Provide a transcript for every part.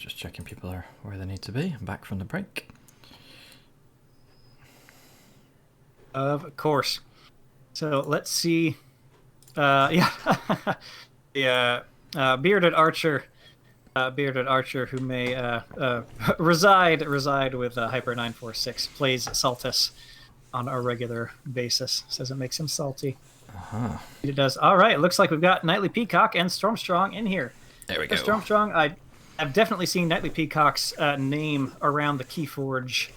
Just checking people are where they need to be. I'm back from the break. Of course. So let's see. Yeah. The bearded archer who may reside with Hyper 946 plays Saltus on a regular basis. Says it makes him salty. Uh-huh. It does. All right. It looks like we've got KnightlyPeacock and Stormstrong in here. There we go. Stormstrong, I've definitely seen KnightlyPeacock's name around the Keyforge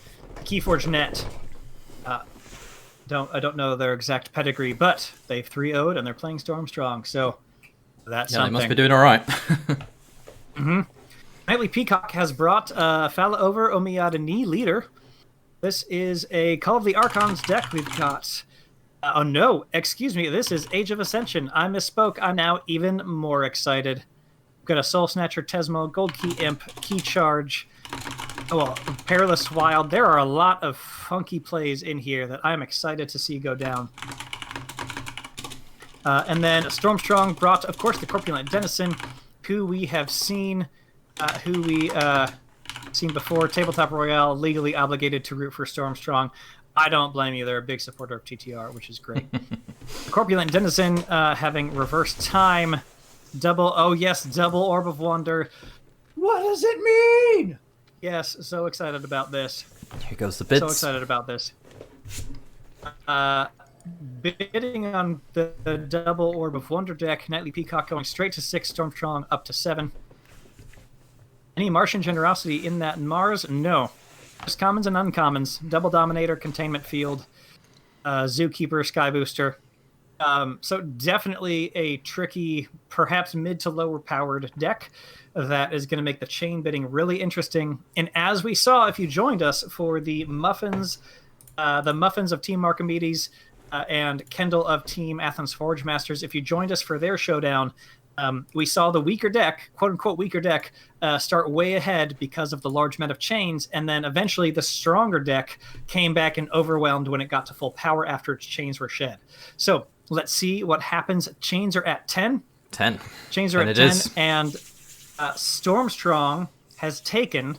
net. I don't know their exact pedigree, but they've 3-0'd and they're playing Stormstrong, so that's something. They must be doing all right. Mm-hmm. KnightlyPeacock has brought Fala over Omiyada Ni leader. This is a Call of the Archons deck. We've got... oh no, excuse me, this is Age of Ascension. I misspoke. I'm now even more excited. We've got a Soul Snatcher, Tesmo, Gold Key Imp, Key Charge, Perilous Wild. There are a lot of funky plays in here that I'm excited to see go down. And then Stormstrong brought, of course, the Corpulent Denizen, who we have seen, seen before. Tabletop Royale, legally obligated to root for Stormstrong. I don't blame you. They're a big supporter of TTR, which is great. The Corpulent Denizen having reverse time. Double Orb of Wonder. What does it mean? Yes, so excited about this. Here goes the bids. So excited about this. Bidding on the double Orb of Wonder deck. KnightlyPeacock going straight to 6, Stormstrong up to 7. Any Martian Generosity in that Mars? No. Just commons and uncommons. Double Dominator, Containment Field, Zookeeper, Sky Booster. So definitely a tricky, perhaps mid to lower powered deck that is going to make the chain bidding really interesting. And as we saw, if you joined us for the Muffins of Team Archimedes and Kendall of Team Athens Forge Masters, if you joined us for their showdown, we saw the weaker deck, quote-unquote weaker deck, start way ahead because of the large amount of chains, and then eventually the stronger deck came back and overwhelmed when it got to full power after its chains were shed. So let's see what happens. Chains are at 10. 10. Chains are at 10, and Stormstrong has taken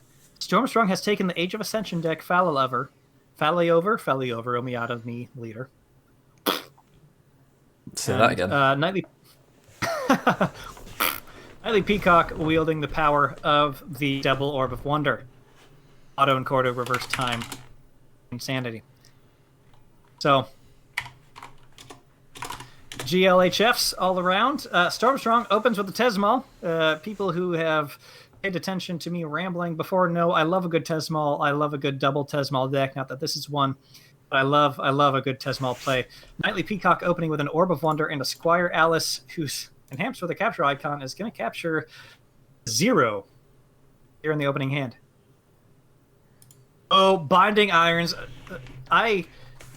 the Age of Ascension deck, Fally over, Omiyada Ni leader. Say that again. KnightlyPeacock wielding the power of the double Orb of Wonder. Auto and Cordo, reverse time, insanity. So, GLHFs all around. Stormstrong opens with the Tesmal. People who have paid attention to me rambling before know I love a good Tesmal. I love a good double Tesmal deck. Not that this is one, but I love a good Tesmal play. KnightlyPeacock opening with an Orb of Wonder and a Squire Alice, who's enhanced with a capture icon, is going to capture 0 here in the opening hand. Oh, Binding Irons.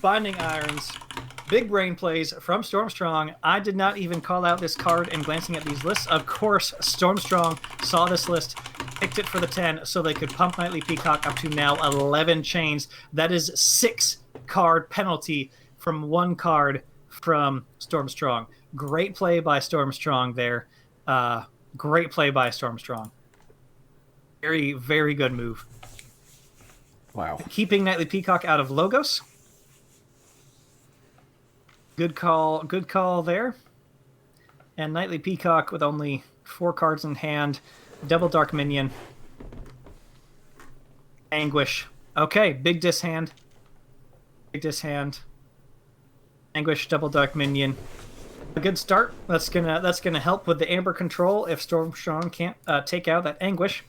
Binding Irons. Big brain plays from Stormstrong. I did not even call out this card in glancing at these lists. Of course, Stormstrong saw this list, picked it for the 10, so they could pump KnightlyPeacock up to now 11 chains. That is 6 card penalty from 1 card from Stormstrong. Great play by Stormstrong there. Great play by Stormstrong. Very, very good move. Wow. Keeping KnightlyPeacock out of Logos. Good call there. And KnightlyPeacock with only 4 cards in hand. Double Dark Minion. Anguish. Okay, big dishand. Anguish, double Dark Minion. A good start. That's gonna help with the Amber control if Stormstrong can't take out that Anguish.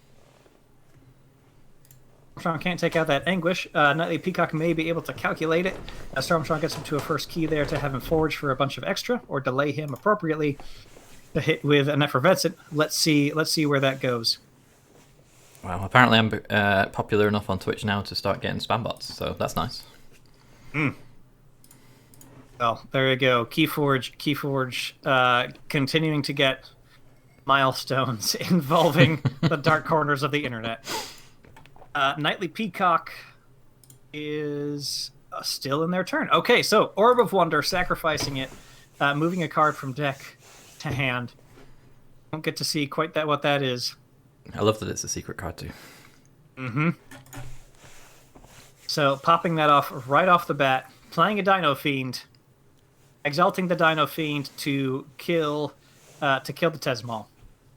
Stormstrong can't take out that Anguish. KnightlyPeacock may be able to calculate it. Stormstrong gets him to a first key there to have him forge for a bunch of extra, or delay him appropriately to hit with an Effervescent. Let's see where that goes. Well, apparently I'm popular enough on Twitch now to start getting spam bots, so that's nice. Well, there you go. Keyforge, continuing to get milestones involving the dark corners of the internet. KnightlyPeacock is still in their turn. Okay, so Orb of Wonder, sacrificing it, moving a card from deck to hand. Don't get to see quite what that is. I love that it's a secret card too. Mm-hmm. So popping that off right off the bat, playing a Dino Fiend, exalting the Dino Fiend to kill the Tesmal.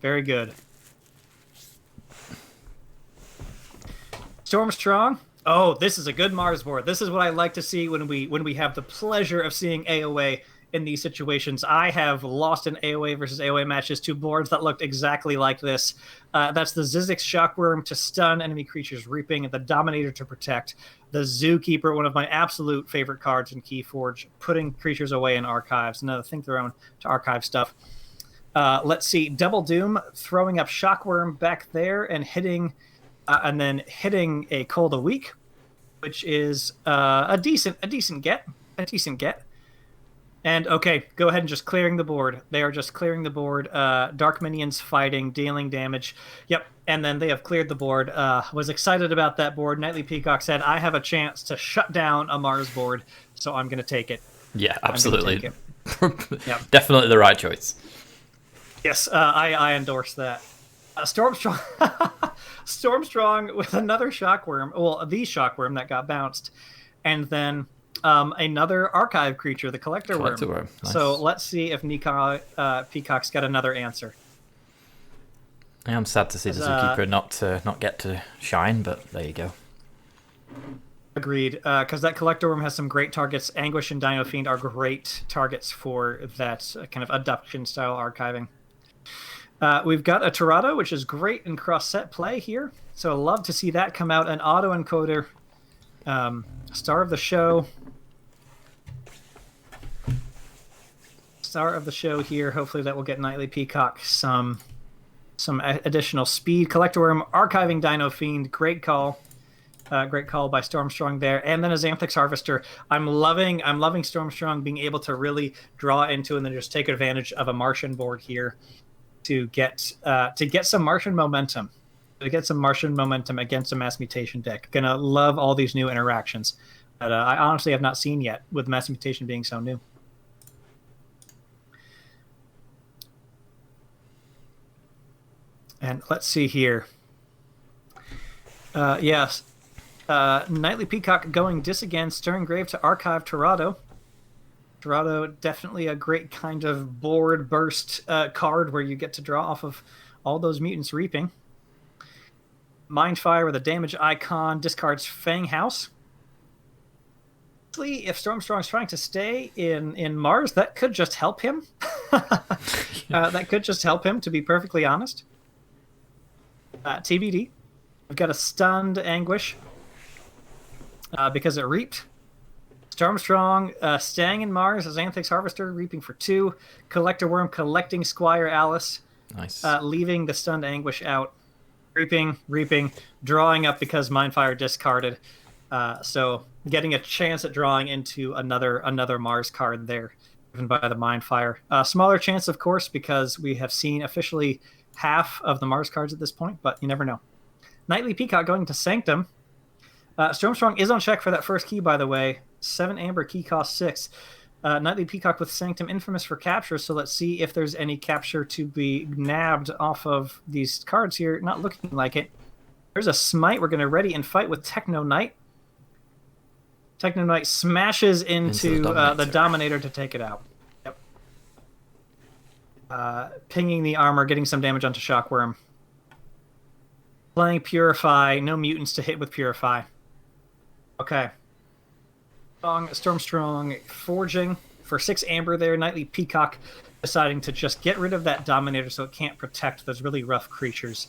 Very good. Stormstrong. Oh, this is a good Mars board. This is what I like to see when we have the pleasure of seeing AOA in these situations. I have lost in AOA versus AOA matches to boards that looked exactly like this. That's the Zizix Shockworm to stun enemy creatures reaping, and the Dominator to protect. The Zookeeper, one of my absolute favorite cards in Keyforge, putting creatures away in archives. Another think their own to archive stuff. Let's see, Double Doom throwing up Shockworm back there and hitting a Cold a Week, which is a decent get. And okay, go ahead and just clearing the board. They are just clearing the board. Dark minions fighting, dealing damage. Yep, and then they have cleared the board. Was excited about that board. KnightlyPeacock said, I have a chance to shut down a Mars board, so I'm going to take it. Yeah, absolutely. Yep. Definitely the right choice. Yes, I endorse that. Stormstrong, Stormstrong with another Shockworm. Well, the Shockworm that got bounced, and then another archive creature, the Collector Worm. Nice. So let's see if Peacock's got another answer. I am sad to see the Zookeeper not get to shine, but there you go. Agreed, because that Collector Worm has some great targets. Anguish and Dino Fiend are great targets for that kind of abduction-style archiving. We've got a Tirado, which is great in cross-set play here. So I love to see that come out. An auto-encoder. Star of the show. Star of the show here. Hopefully that will get KnightlyPeacock some additional speed. Collector Worm, archiving Dino Fiend. Great call. Great call by Stormstrong there. And then a Xanthix Harvester. I'm loving Stormstrong being able to really draw into and then just take advantage of a Martian board here to get some Martian momentum. To get some Martian momentum against a Mass Mutation deck. Gonna love all these new interactions that I honestly have not seen yet, with Mass Mutation being so new. And let's see here. Yes. KnightlyPeacock going Dis again, Stirring Grave to archive Tirado. Tirado, definitely a great kind of board burst card where you get to draw off of all those mutants reaping. Mindfire with a damage icon, discards Fang House. If Stormstrong's trying to stay in Mars, that could just help him. That could just help him, to be perfectly honest. TBD. We've got a stunned Anguish because it reaped. Stormstrong staying in Mars as Xanthix Harvester, reaping for 2. Collector Worm collecting Squire Alice. Nice. Leaving the stunned Anguish out. Reaping, drawing up because Mindfire discarded. So getting a chance at drawing into another Mars card there, given by the Mindfire. Smaller chance, of course, because we have seen officially half of the Mars cards at this point, but you never know. KnightlyPeacock going to Sanctum. Stormstrong is on check for that first key, by the way. 7 Amber, key cost 6. KnightlyPeacock with Sanctum, infamous for capture, so let's see if there's any capture to be nabbed off of these cards here. Not looking like it. There's a Smite. We're going to ready and fight with Techno Knight. Techno Knight smashes into the Dominator to take it out. Yep. Pinging the armor, getting some damage onto Shockworm. Playing Purify. No mutants to hit with Purify. Okay. Stormstrong forging for 6 Amber there. KnightlyPeacock deciding to just get rid of that Dominator so it can't protect those really rough creatures.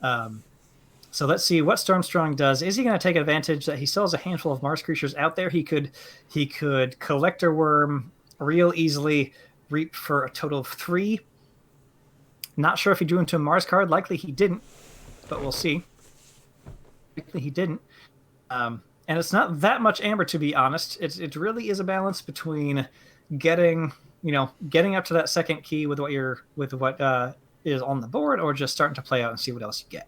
So let's see what Stormstrong does. Is he going to take advantage that he still has a handful of Mars creatures out there? He could Collector Worm real easily, reap for a total of 3. Not sure if he drew into a Mars card. Likely he didn't, but we'll see. Likely he didn't. And it's not that much Amber, to be honest. It really is a balance between getting up to that second key with what is on the board, or just starting to play out and see what else you get.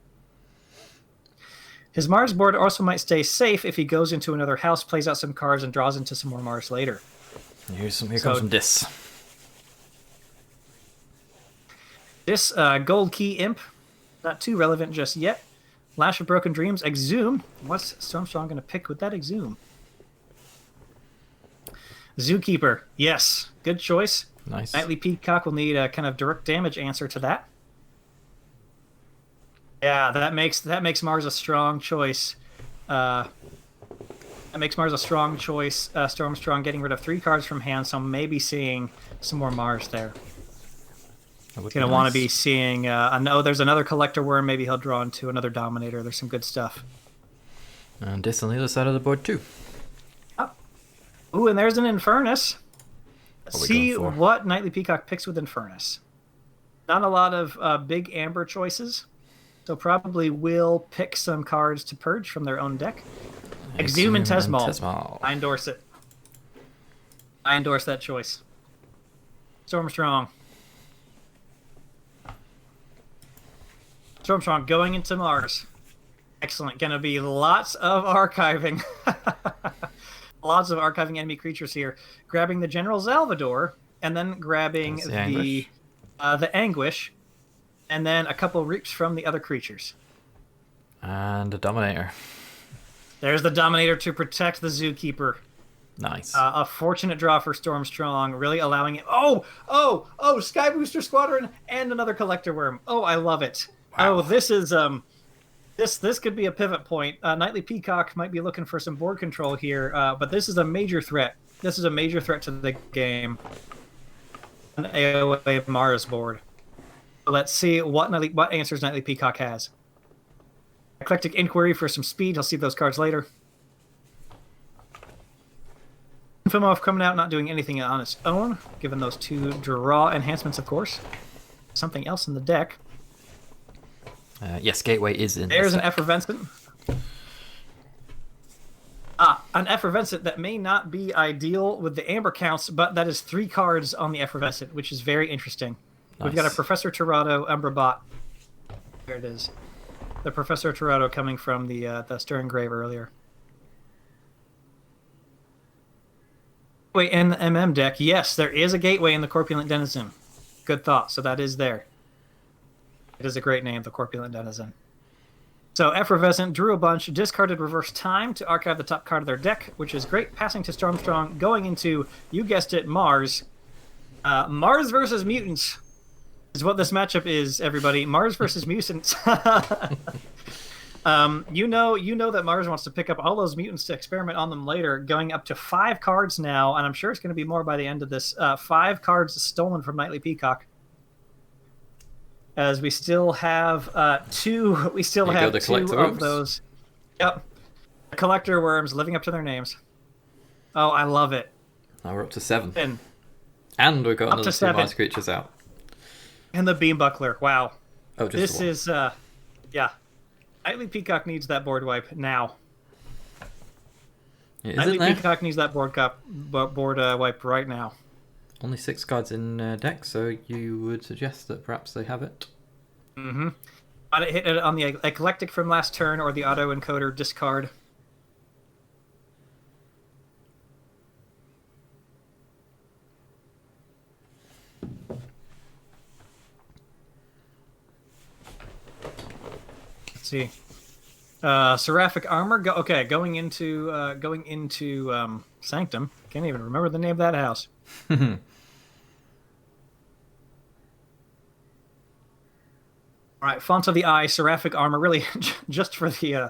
His Mars board also might stay safe if he goes into another house, plays out some cards, and draws into some more Mars later. Here comes some Dis. This Gold Key Imp Not too relevant just yet. Lash of Broken Dreams, Exhume. What's Stormstrong going to pick with that Exhume? Zookeeper. Yes, good choice. Nice. Knightly Peacock will need a kind of direct damage answer to that. Yeah, that makes Mars a strong choice. That makes Mars a strong choice. Stormstrong getting rid of 3 cards from hand, so maybe seeing some more Mars there. He's going to want to be seeing... there's another Collector Worm. Maybe he'll draw into another Dominator. There's some good stuff. And this on the other side of the board too. Oh. Ooh, and there's an Infernus. See what Knightly Peacock picks with Infernus. Not a lot of big Amber choices. So probably will pick some cards to purge from their own deck. Exhume and Tesmal. I endorse it. I endorse that choice. Stormstrong. Stormstrong going into Mars. Excellent. Gonna be lots of archiving. Lots of archiving enemy creatures here. Grabbing the General Salvador, and then grabbing the Anguish, and then a couple reaps from the other creatures. And a Dominator. There's the Dominator to protect the Zookeeper. Nice. A fortunate draw for Stormstrong, really allowing it. Oh! Sky Booster Squadron and another Collector Worm. Oh, I love it. Wow. Oh, this is this could be a pivot point. Knightly Peacock might be looking for some board control here, but this is a major threat. This is a major threat to the game. An AOA Mars board. So let's see what answers Knightly Peacock has. Eclectic Inquiry for some speed. He'll see those cards later. Infomorph coming out, not doing anything on its own, given those 2 draw enhancements, of course. Something else in the deck. Yes, Gateway is in. There's an Effervescent. An Effervescent that may not be ideal with the Amber counts, but that is 3 cards on the Effervescent, which is very interesting. Nice. We've got a Professor Tirado, Umbrabot. There it is. The Professor Tirado coming from the Stirring Grave earlier. Gateway in the MM deck. Yes, there is a Gateway in the Corpulent Denizen. Good thought. So that is there. It is a great name, the Corpulent Denizen. So Effervescent drew a bunch, discarded Reverse Time to archive the top card of their deck, which is great. Passing to Stormstrong, going into, you guessed it, Mars. Mars versus Mutants is what this matchup is, everybody. Mars versus Mutants. You know that Mars wants to pick up all those mutants to experiment on them later, going up to 5 cards now, and I'm sure it's going to be more by the end of this. 5 cards stolen from Knightly Peacock. As we still have 2, we still have 2 of those. Yep, the Collector Worms living up to their names. Oh, I love it. Now we're up to 7, and we've got another 2 Mars creatures out. And the Beam Buckler. Wow. Oh, just this one. Is yeah. Knightly Peacock needs that board wipe now. Yeah, Knightly Peacock needs that board wipe right now. Only 6 cards in deck, so you would suggest that perhaps they have it. Mm-hmm. Might hit it on the Eclectic from last turn or the Auto Encoder discard. Let's see. Seraphic Armor. Going into Sanctum. Can't even remember the name of that house. All right, Font of the Eye, Seraphic Armor. Really, just for the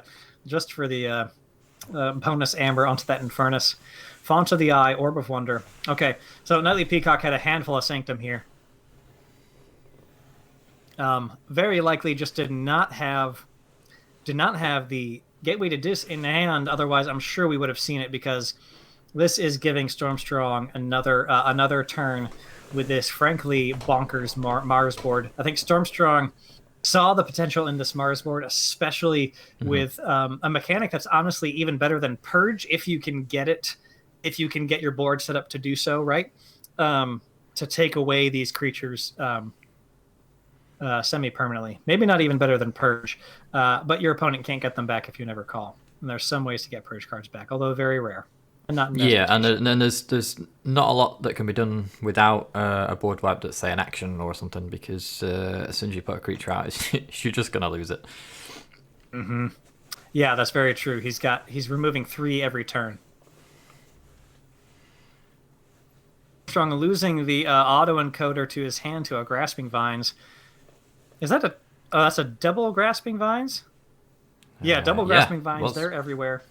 bonus Amber onto that Infernus. Font of the Eye, Orb of Wonder. Okay, so Knightly Peacock had a handful of Sanctum here. Very likely just did not have the Gateway to Dis in hand. Otherwise, I'm sure we would have seen it, because this is giving Stormstrong another turn with this frankly bonkers Mars board. I think Stormstrong saw the potential in this Mars board, especially with a mechanic that's honestly even better than Purge, if you can get it, if you can get your board set up to do so, right? To take away these creatures semi-permanently. Maybe not even better than Purge, but your opponent can't get them back if you never call. And there's some ways to get Purge cards back, although very rare. Not in Yeah, and expectation. then there's not a lot that can be done without a board wipe that's, say, an action or something, because as soon as you put a creature out, you're just going to lose it. Yeah, that's very true. He's removing 3 every turn. Strong losing the auto encoder to his hand to a grasping vines. Is that a? Oh, that's a double grasping vines. Yeah, double Yeah, grasping it vines. was. They're everywhere.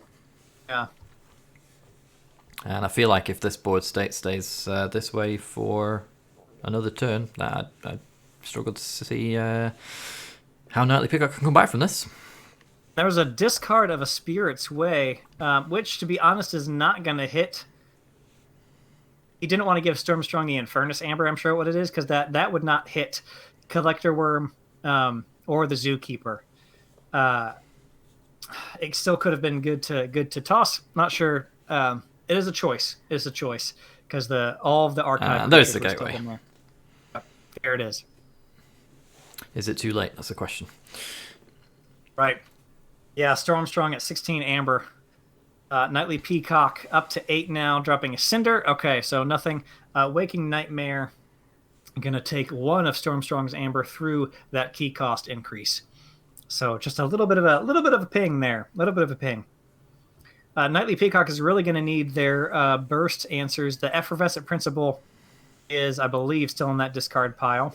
Yeah. And I feel like if this board state stays this way for another turn, I'd struggle to see how Nightly Peacock can come back from this. There was a discard of a Spirit's Way, which, to be honest, is not going to hit. He didn't want to give Stormstrong the Infernus Amber, I'm sure what it is, because that would not hit Collector Worm or the Zookeeper. It still could have been good to toss. Not sure. It is a choice. It is a choice because all of the archive There's the creatures were still gateway. in there. There it is. Is it too late? That's the question. Right. Yeah, Stormstrong at 16 Amber. Nightly Peacock up to 8 now, dropping a Cinder. Okay, so nothing. Waking Nightmare. Going to take 1 of Stormstrong's Amber through that key cost increase. So just a little bit of a ping there. A little bit of a ping. Nightly Peacock is really going to need their burst answers. The Effervescent Principle is, I believe, still in that discard pile.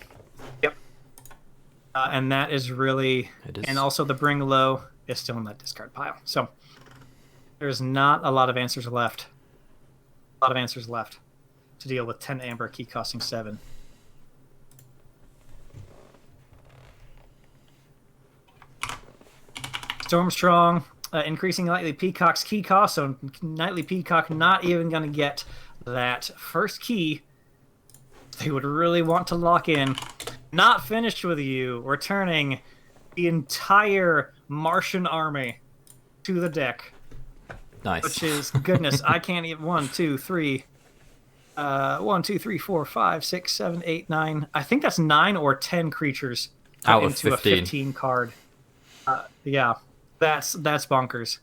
Yep. And that is really... It is. And also the Bring Low is still in that discard pile. So there's not a lot of answers left. A lot of answers left to deal with 10 Amber, key costing 7. Stormstrong increasing Nightly Peacock's key cost, so Nightly Peacock not even going to get that first key they would really want to lock in. Not finished with you, returning the entire Martian army to the deck. Nice. Which is, goodness, I can't even... 1, 2, 3... 1, 2, 3, 4, 5, 6, 7, 8, 9... I think that's 9 or 10 creatures Out of into 15. a 15 card. Yeah. That's bonkers.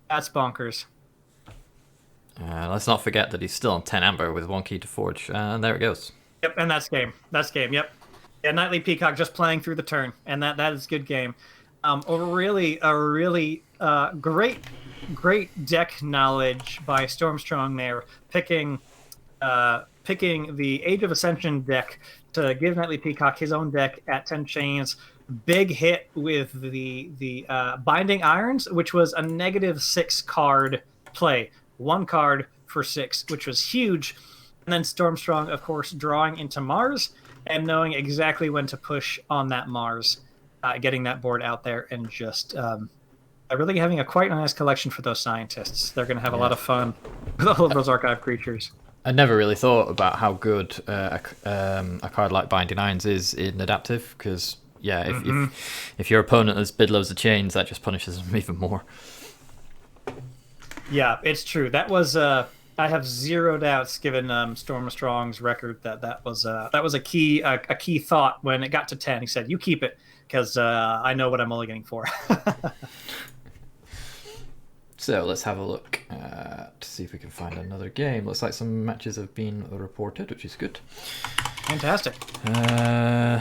That's bonkers. Let's not forget that he's still on 10 Amber with 1 key to forge. And there it goes. Yep, and that's game. That's game, yep. Yeah, Nightly Peacock just playing through the turn, and that is good game. A really great deck knowledge by Stormstrong there, picking the Age of Ascension deck to give Nightly Peacock his own deck at 10 chains. Big hit with the Binding Irons, which was a -6 card play. 1 card for 6, which was huge. And then Stormstrong, of course, drawing into Mars and knowing exactly when to push on that Mars, getting that board out there and just really having a quite nice collection for those scientists. They're going to have a lot of fun with all of those archive creatures. I never really thought about how good a card like Binding Irons is in adaptive, because if your opponent has bid loads of chains, that just punishes them even more. Yeah, it's true. That was I have zero doubts, given Stormstrong's record, that was a key thought when it got to 10. He said, "You keep it, because I know what I'm only getting for." So let's have a look to see if we can find another game. Looks like some matches have been reported, which is good. Fantastic.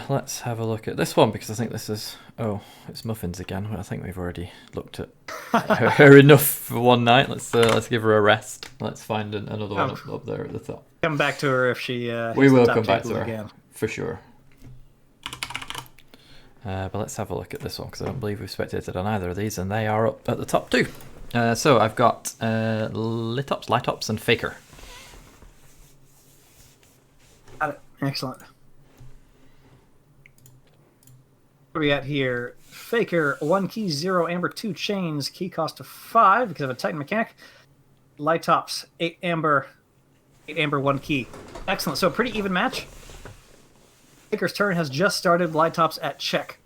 Let's have a look at this one, because I think this is... Oh, it's Muffins again. I think we've already looked at her enough for one night. Let's give her a rest. Let's find another one up there at the top. Come back to her if she we will the top come back to table her, again. for sure. But let's have a look at this one, because I don't believe we've spectated on either of these, and they are up at the top too. So I've got Litops, and Faker. Got it. Excellent. What are we at here? Faker, 1 key, 0 Amber, 2 chains, key cost of 5 because of a Titan mechanic. Litops, 8 Amber, 1 key. Excellent. So a pretty even match. Faker's turn has just started. Litops at check.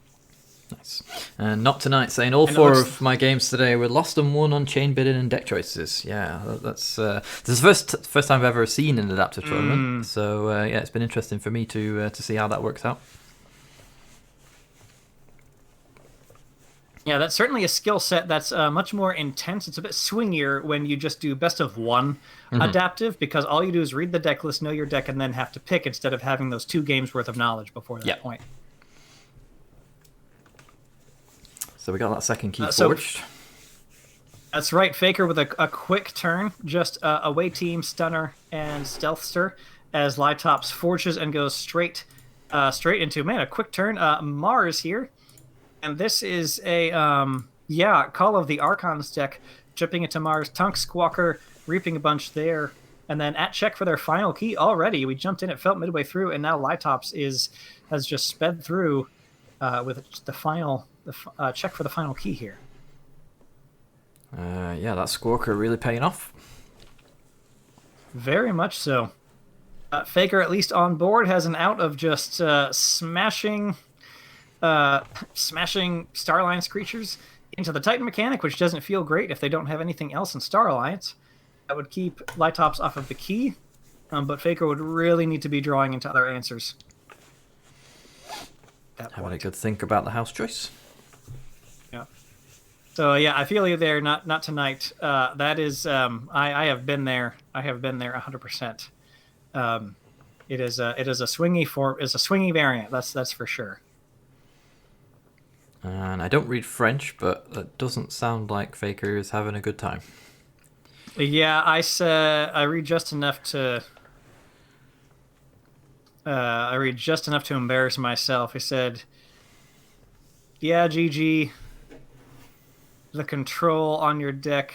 Nice. And Not Tonight saying all 4 of my games today were lost and won on chain bidding and deck choices. Yeah, that's this is the first time I've ever seen an adaptive tournament. So yeah, it's been interesting for me to see how that works out. Yeah, that's certainly a skill set that's much more intense. It's a bit swingier when you just do best of one adaptive, because all you do is read the deck list, know your deck, and then have to pick instead of having those 2 games worth of knowledge before that point. So we got that second key So forged. that's right. Faker with a quick turn, just away team, stunner, and stealthster, as Lytops forges and goes straight into, man, a quick turn. Mars here. And this is a, Call of the Archons deck, chipping into Mars, Tunk Squawker, reaping a bunch there. And then at check for their final key already. We jumped in, it felt midway through, and now Lytops has just sped through with the final check for the final key here. Yeah, that Squawker really paying off. Very much so. Faker, at least on board, has an out of just smashing Star Alliance creatures into the Titan mechanic, which doesn't feel great if they don't have anything else in Star Alliance. That would keep Lytops off of the key, but Faker would really need to be drawing into other answers. Having a good think about the house choice. Yeah. So yeah, I feel you there. Not tonight. That is, I have been there. I have been there 100%. It is a swingy variant. That's for sure. And I don't read French, but that doesn't sound like Faker is having a good time. Yeah, I read just enough to. I read just enough to embarrass myself. He said, "Yeah, GG. The control on your deck,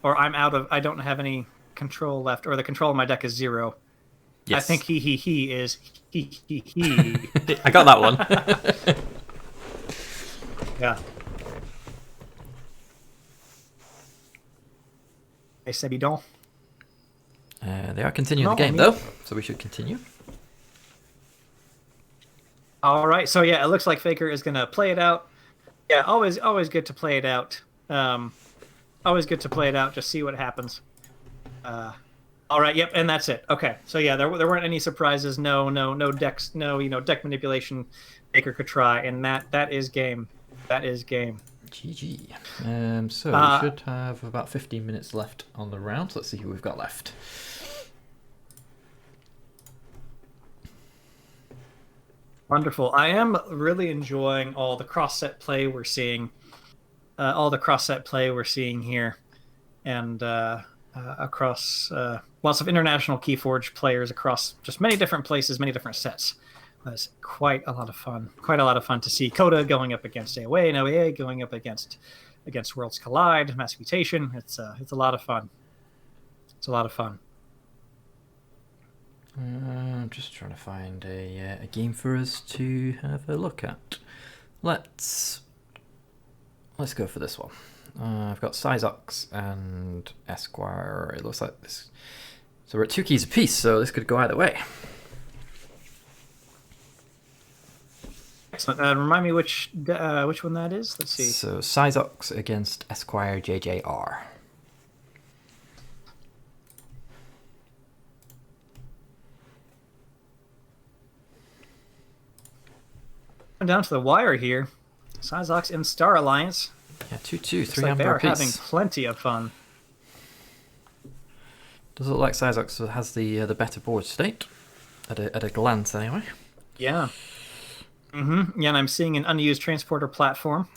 or I don't have any control left, or the control on my deck is 0." Yes. I think he is he. I got that one. Yeah. Hey, c'est bidon. They are continuing the game, though, so we should continue. All right, so yeah, it looks like Faker is going to play it out. Yeah, always good to play it out. Always good to play it out, just see what happens. All right, yep, and that's it. Okay, so yeah, there weren't any surprises. No decks, deck manipulation Faker could try, and that is game. That is game. GG. So we should have about 15 minutes left on the round. Let's see who we've got left. Wonderful. I am really enjoying all the cross-set play we're seeing. Here. And across lots of international Keyforge players across just many different places, many different sets. That's quite a lot of fun. Quite a lot of fun to see Coda going up against AOA and OEA, going up against Worlds Collide, Mass Mutation. It's a lot of fun. It's a lot of fun. I'm just trying to find a game for us to have a look at. Let's go for this one. I've got Sizox and Esquire. It looks like this. So we're at 2 keys apiece, so this could go either way. Excellent. Remind me which one that is. Let's see. So Sizox against Esquire JJR. Down to the wire here. Sizox in Star Alliance. Yeah, 2/2, 3 like amber they are apiece. having plenty of fun. Does it look like Sizox has the better board state at a glance anyway? Yeah. Yeah, and I'm seeing an unused transporter platform.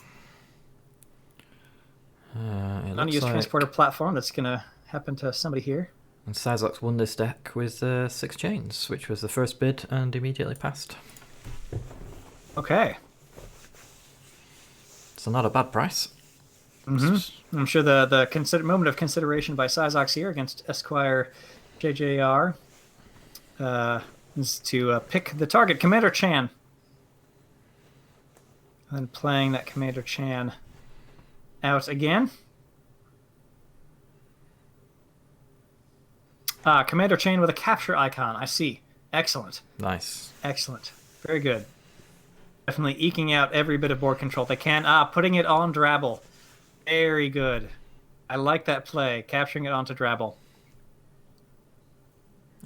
Transporter platform that's gonna happen to somebody here. And Sizox won this deck with 6 chains, which was the first bid and immediately passed. Okay. So not a bad price. I'm sure the moment of consideration by Sizox here against Esquire JJR is to pick the target, Commander Chan. And then playing that Commander Chan out again. Commander Chan with a capture icon. I see. Excellent. Nice. Excellent. Very good. Definitely eking out every bit of board control they can. Putting it on Drabble. Very good. I like that play. Capturing it onto Drabble.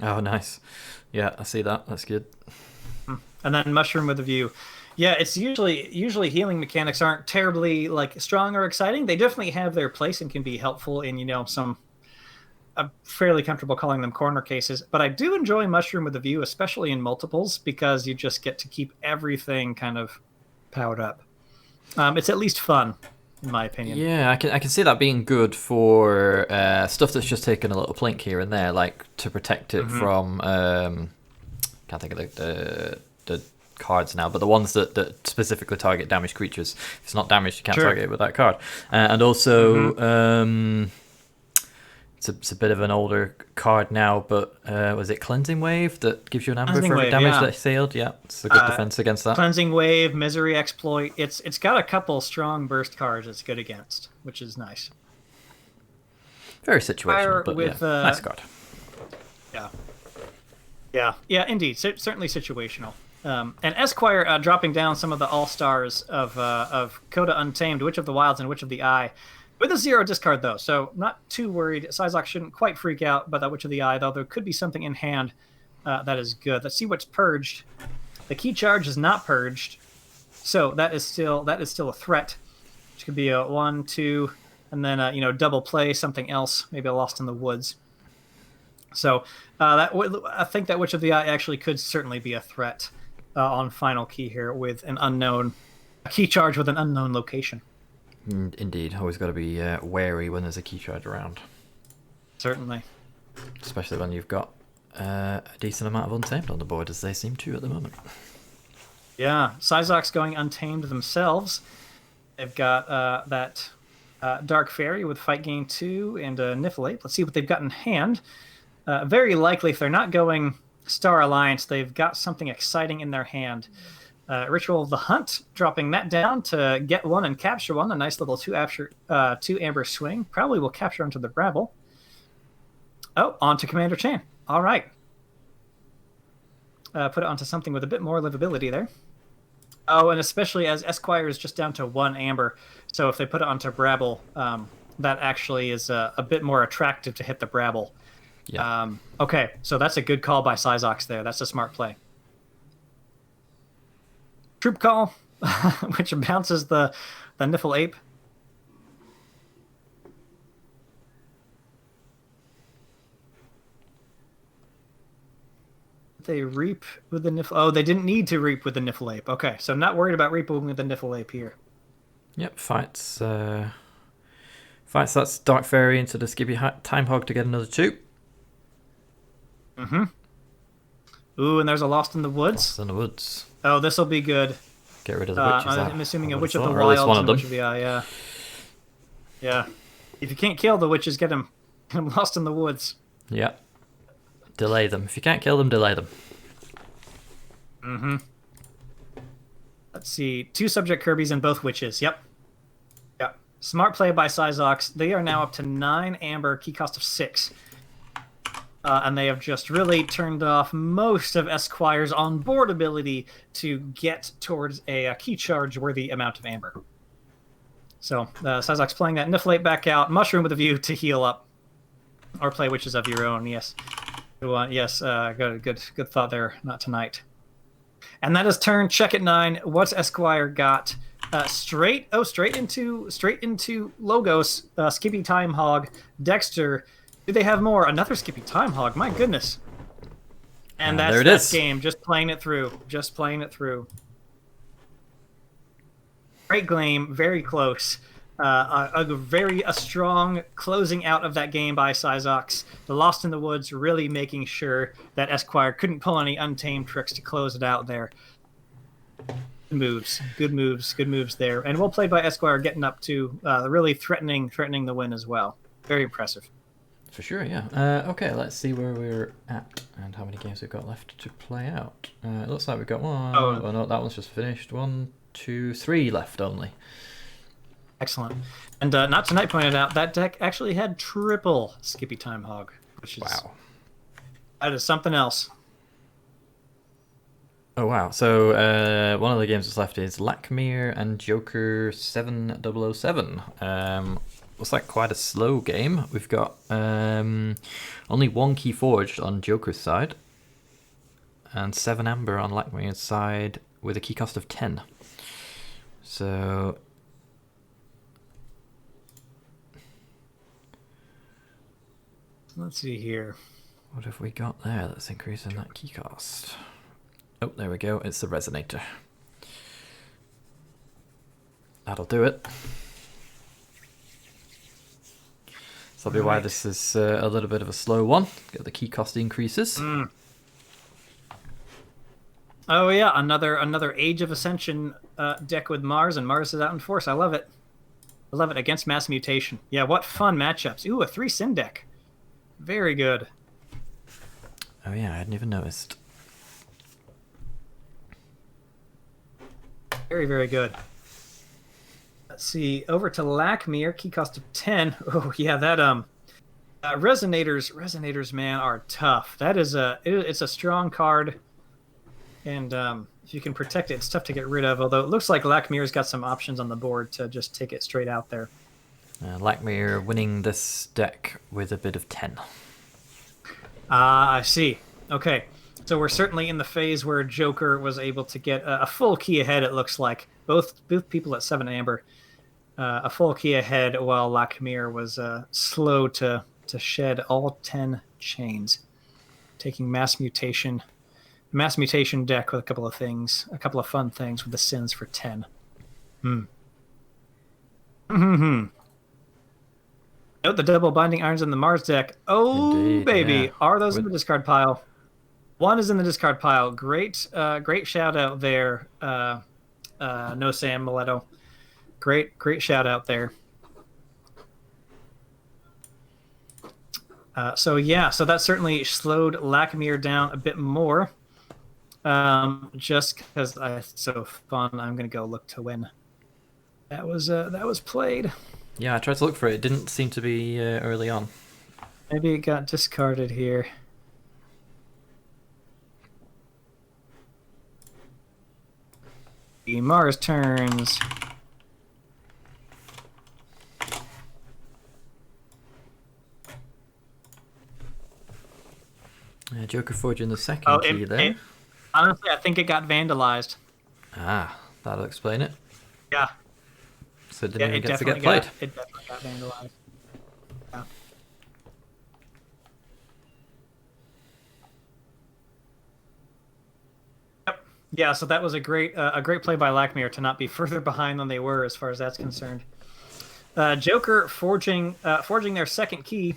Oh, nice. Yeah, I see that. That's good. And then Mushroom with a view. Yeah, it's usually healing mechanics aren't terribly like strong or exciting. They definitely have their place and can be helpful in some. I'm fairly comfortable calling them corner cases, but I do enjoy Mushroom with a View, especially in multiples, because you just get to keep everything kind of powered up. It's at least fun, in my opinion. Yeah, I can see that being good for stuff that's just taken a little plink here and there, like to protect it from. Can't think of the cards now, but the ones that specifically target damaged creatures. If it's not damaged, you can't target it with that card. And also, it's a bit of an older card now, but was it Cleansing Wave that gives you an amber Cleansing for every Wave, damage yeah. that's sealed? Yeah, it's a good defense against that. Cleansing Wave, Misery Exploit. It's got a couple strong burst cards it's good against, which is nice. Very situational, but with, nice card. Yeah, indeed. Certainly situational. And Esquire dropping down some of the all-stars of Coda Untamed, Witch of the Wilds, and Witch of the Eye. With a 0 discard, though, so not too worried. Sizok shouldn't quite freak out by that Witch of the Eye, though there could be something in hand that is good. Let's see what's purged. The Key Charge is not purged, so that is still a threat, which could be a 1, 2, and then double play something else, maybe a Lost in the Woods. So I think that Witch of the Eye actually could certainly be a threat on final key here with a key charge with an unknown location. Indeed, always got to be wary when there's a key charge around. Certainly. Especially when you've got a decent amount of Untamed on the board, as they seem to at the moment. Yeah, Sizok's going Untamed themselves. They've got that Dark Fairy with Fight Gain 2 and Niflate. Let's see what they've got in hand. Very likely, if they're not going Star Alliance, they've got something exciting in their hand. Ritual of the Hunt, dropping that down to get one and capture one. A nice little 2 amber swing. Probably will capture onto the Brabble. Oh, onto Commander Chan. All right. Put it onto something with a bit more livability there. Oh, and especially as Esquire is just down to 1 amber. So if they put it onto Brabble, that actually is a bit more attractive to hit the Brabble. Yeah. Okay, so that's a good call by Sizox there. That's a smart play. Troop Call, which bounces the Niffle Ape. They reap with the Niffle. Oh, they didn't need to reap with the Niffle Ape. Okay, so not worried about reaping with the Niffle Ape here. Yep, fights that Dark Fairy into the Skippy Time Hog to get another 2. Ooh, and there's a Lost in the Woods. Lost in the Woods. Oh, this will be good. Get rid of the witches. I'm assuming a Witch of the Wilds and Witch of the Eye, yeah. Yeah. If you can't kill the witches, get them lost in the woods. Yeah. Delay them. If you can't kill them, delay them. Let's see. 2 subject Kirby's and both witches. Yep. Smart play by Sizox. They are now up to 9 amber, key cost of 6. And they have just really turned off most of Esquire's on-board ability to get towards a key charge-worthy amount of amber. So, Sizox playing that Niflate back out, Mushroom with a View to heal up. Or play Witches of your own, yes. Yes, good thought there, not tonight. And that is turn, check at 9. What's Esquire got? Straight into Logos, Skippy Time Hog, Dexter. Do they have more? Another Skippy Time Hog. My goodness. And that's that game. Just playing it through. Great game. Very close. A strong closing out of that game by Sizox. The Lost in the Woods really making sure that Esquire couldn't pull any Untamed tricks to close it out there. Good moves there. And well played by Esquire, getting up to really threatening the win as well. Very impressive. For sure, yeah. Okay, let's see where we're at and how many games we've got left to play out. It looks like we've got one. Oh no, that one's just finished. 1, 2, 3 left only. Excellent. And Not Tonight pointed out that deck actually had triple Skippy Time Hog, which is that is something else. Oh wow! So one of the games that's left is Lakmir and Joker 7007. Looks like quite a slow game. We've got only 1 key forged on Joker's side, and 7 amber on Lakmir's side, with a key cost of 10. So let's see here. what have we got there that's increasing that key cost? Oh, there we go. It's the resonator. That'll do it. So that'll be why this is a little bit of a slow one. Get the key cost increases. Oh yeah, another Age of Ascension deck with Mars, and Mars is out in force. I love it. I love it against Mass Mutation. Yeah, what fun matchups. Ooh, a 3-Sin deck. Very good. Oh yeah, I hadn't even noticed. Very, very good. Let's see. Over to Lakmir, key cost of 10. Oh yeah, that resonators, man, are tough. That is it's a strong card, and if you can protect it, it's tough to get rid of. Although it looks like Lakmir's got some options on the board to just take it straight out there. Lakmir winning this deck with a bid of 10. I see. Okay. So we're certainly in the phase where Joker was able to get a full key ahead, it looks like. Both people at 7 Amber. A full key ahead, while Lakmir was slow to shed all 10 chains. Taking Mass Mutation deck with a couple of fun things with the Sins for 10. Note the double Binding Irons in the Mars deck. Oh, indeed, baby. yeah. Are those in the discard pile? One is in the discard pile. Great shout out there, No Sam Mileto. Great shout out there. So that certainly slowed Lakmir down a bit more. Just because it's so fun, I'm gonna go look to when that was played. Yeah, I tried to look for it. It didn't seem to be early on. Maybe it got discarded here. Mars turns. Joker forging the second key there. Honestly, I think it got vandalized. Ah, that'll explain it. Yeah. So it didn't even get to get played. It definitely got vandalized. Yeah. Yep. Yeah, so that was a great play by Lakmir to not be further behind than they were as far as that's concerned. Joker forging their second key.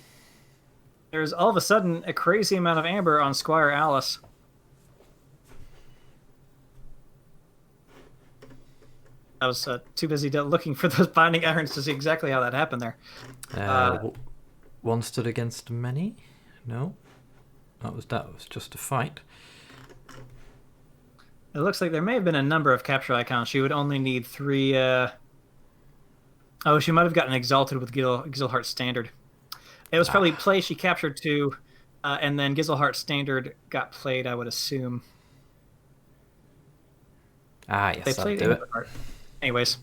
There's all of a sudden a crazy amount of amber on Squire Alice. I was too busy looking for those binding irons to see exactly how that happened there. One stood against many? No? That was just a fight. It looks like there may have been a number of capture icons. She would only need 3... Oh, she might have gotten exalted with Gizelhart's Standard. It was probably play she captured 2, and then Gizelhart's Standard got played, I would assume. Yes, they played do it. Anyways.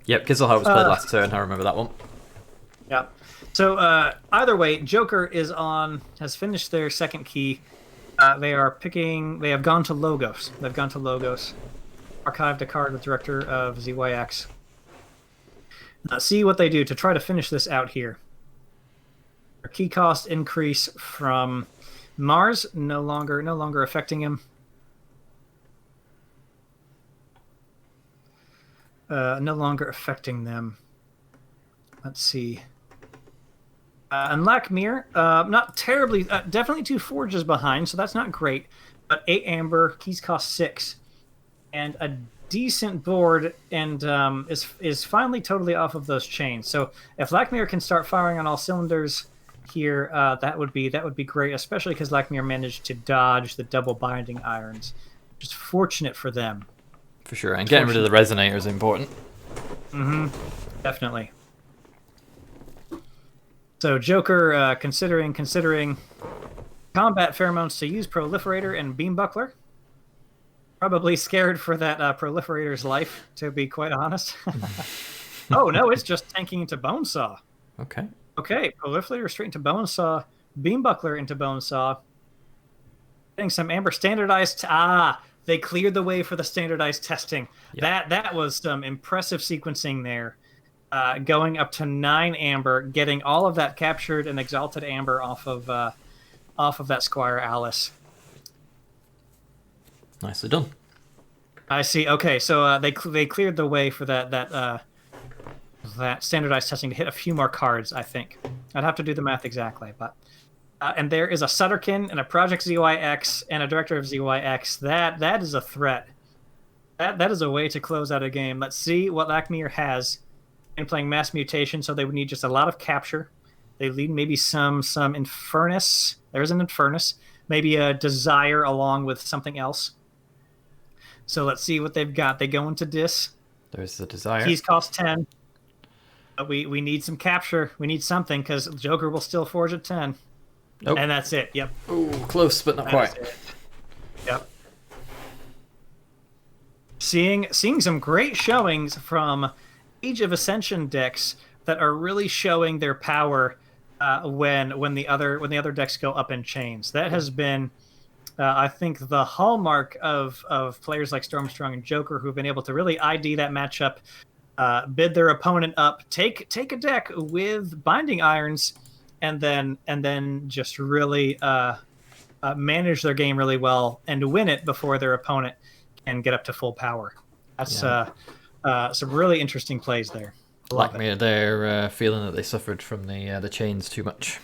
Yep, Gizelhart was played last turn. I remember that one. Yeah. So either way, Joker has finished their second key. They have gone to Logos. They've gone to Logos. Archived a card with Director of ZYX. See what they do to try to finish this out here. Their key cost increase from Mars, no longer affecting him. No longer affecting them. Let's see. And Lakmir, not terribly, definitely 2 forges behind, so that's not great. But 8 amber, keys cost 6, and a decent board, and is finally totally off of those chains. So if Lakmir can start firing on all cylinders here, that would be great, especially because Lakmir managed to dodge the double binding irons, which is fortunate for them. For sure, and getting rid of the resonator is important. Definitely. So Joker considering combat pheromones to use Proliferator and Beam Buckler. Probably scared for that Proliferator's life, to be quite honest. Oh no, it's just tanking into Bonesaw. Okay. Okay, Proliferator straight into Bonesaw, Beam Buckler into Bonesaw. Getting some amber standardized. they cleared the way for the standardized testing. Yep. That was some impressive sequencing there. Going up to 9 amber, getting all of that captured and exalted amber off of that Squire Alice. Nicely done. I see. Okay, so they cleared the way for that standardized testing to hit a few more cards. I think I'd have to do the math exactly, but and there is a Sutterkin and a Project ZYX and a Director of ZYX. That is a threat. That is a way to close out a game. Let's see what Lachmir has in playing Mass Mutation. So they would need just a lot of capture. They lead maybe some Infernus. There's an Infernus. Maybe a Desire along with something else. So let's see what they've got. They go into Dis. There's the Desire. Keys cost 10. We need some capture. We need something because Joker will still forge at 10. Nope. And that's it. Yep. Oh, close, but not quite. Yep. Seeing some great showings from Age of Ascension decks that are really showing their power when the other decks go up in chains. That has been, I think, the hallmark of players like Stormstrong and Joker, who've been able to really ID that matchup, bid their opponent up, take a deck with Binding Irons, and then just really manage their game really well and win it before their opponent can get up to full power. That's some really interesting plays there. Lachmir, they're feeling that they suffered from the chains too much.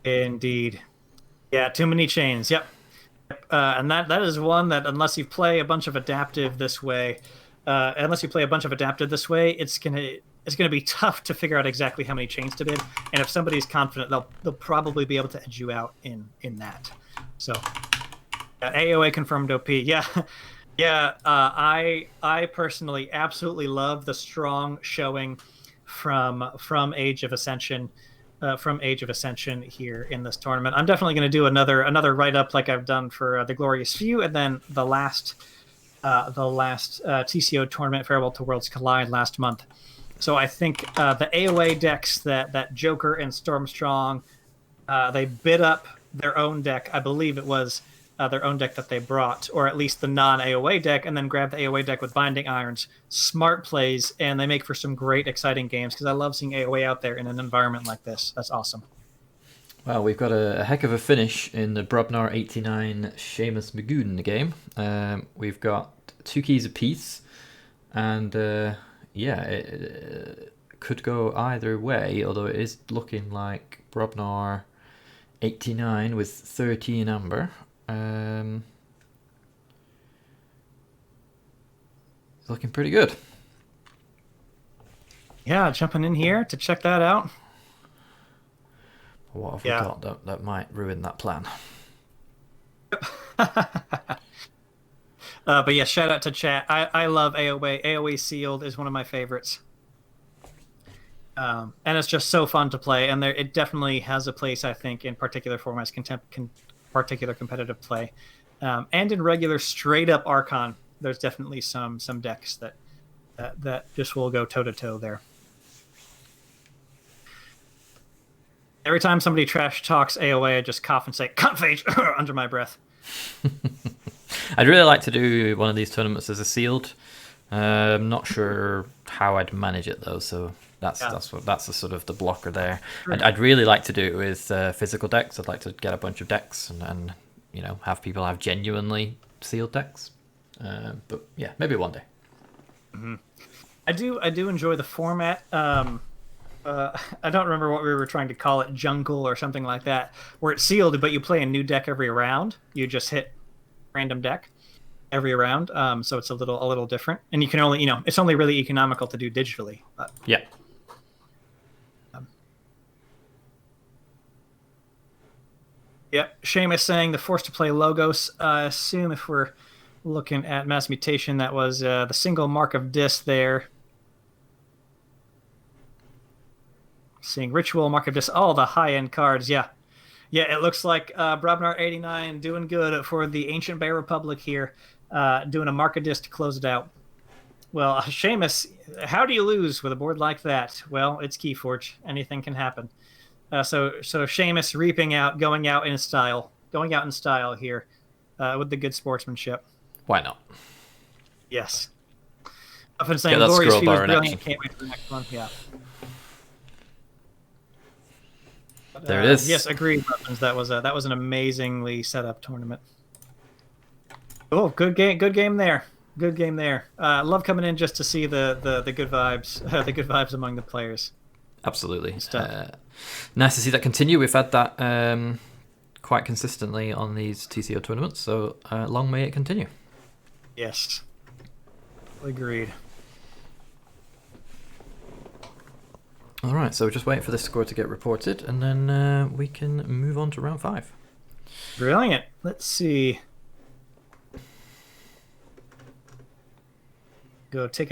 Indeed. Yeah, too many chains. Yep. And that is one that unless you play a bunch of adaptive this way, it's gonna be tough to figure out exactly how many chains to bid. And if somebody's confident, they'll probably be able to edge you out in that. So AOA confirmed OP. Yeah. Yeah, I personally absolutely love the strong showing from Age of Ascension, here in this tournament. I'm definitely going to do another write up like I've done for the Glorious Few, and then the last TCO tournament, Farewell to Worlds Collide last month. So I think the AOA decks that Joker and Stormstrong, they bid up their own deck. I believe it was their own deck that they brought, or at least the non-AOA deck, and then grab the AOA deck with Binding Irons. Smart plays, and they make for some great, exciting games, because I love seeing AOA out there in an environment like this. That's awesome. Well, we've got a heck of a finish in the Brobnar 89 Seamus Magoon game. We've got 2 keys apiece, and it could go either way, although it is looking like Brobnar 89 with 13 amber. It's looking pretty good. Yeah, jumping in here to check that out. What have we got that might ruin that plan? But yeah, shout out to chat. I love AOA. AOA Sealed is one of my favorites. And it's just so fun to play, and it definitely has a place, I think, in particular formats, particular competitive play, and in regular straight up Archon. There's definitely some decks that just will go toe to toe there. Every time somebody trash talks AOA, I just cough and say "cunt phage" under my breath. I'd really like to do one of these tournaments as a sealed. I'm not sure how I'd manage it though, so that's the sort of the blocker there. Sure. I'd really like to do it with physical decks. I'd like to get a bunch of decks and have people have genuinely sealed decks. But yeah, maybe one day. Mm-hmm. I do enjoy the format. I don't remember what we were trying to call it, jungle or something like that, where it's sealed, but you play a new deck every round. You just hit random deck every round, so it's a little different, and you can only it's only really economical to do digitally. But, yeah. Yep. Seamus saying the force to play Logos. I assume if we're looking at Mass Mutation, that was the single Mark of Dis there. Seeing Ritual, Mark of Dis, all the high-end cards. Yeah. Yeah, it looks like Brobnar 89 doing good for the Ancient Bear Republic here, doing a Mark of Dis to close it out. Well, Seamus, how do you lose with a board like that? Well, it's Keyforge. Anything can happen. So Seamus reaping out, going out in style here, with the good sportsmanship. Why not? Yes. I've been saying Get that Glorious scroll Few was bar in brilliant. action. Can't wait for the next one. Yeah. There it is. Yes, agreed. Muffins. That was an amazingly set up tournament. Oh, good game. Good game there. Good game there. Love coming in just to see the good vibes, the good vibes among the players. Absolutely. Nice to see that continue. We've had that quite consistently on these TCO tournaments, so long may it continue. Yes. Agreed. All right, so we're just waiting for this score to get reported, and then we can move on to round 5. Brilliant. Let's see. Go take a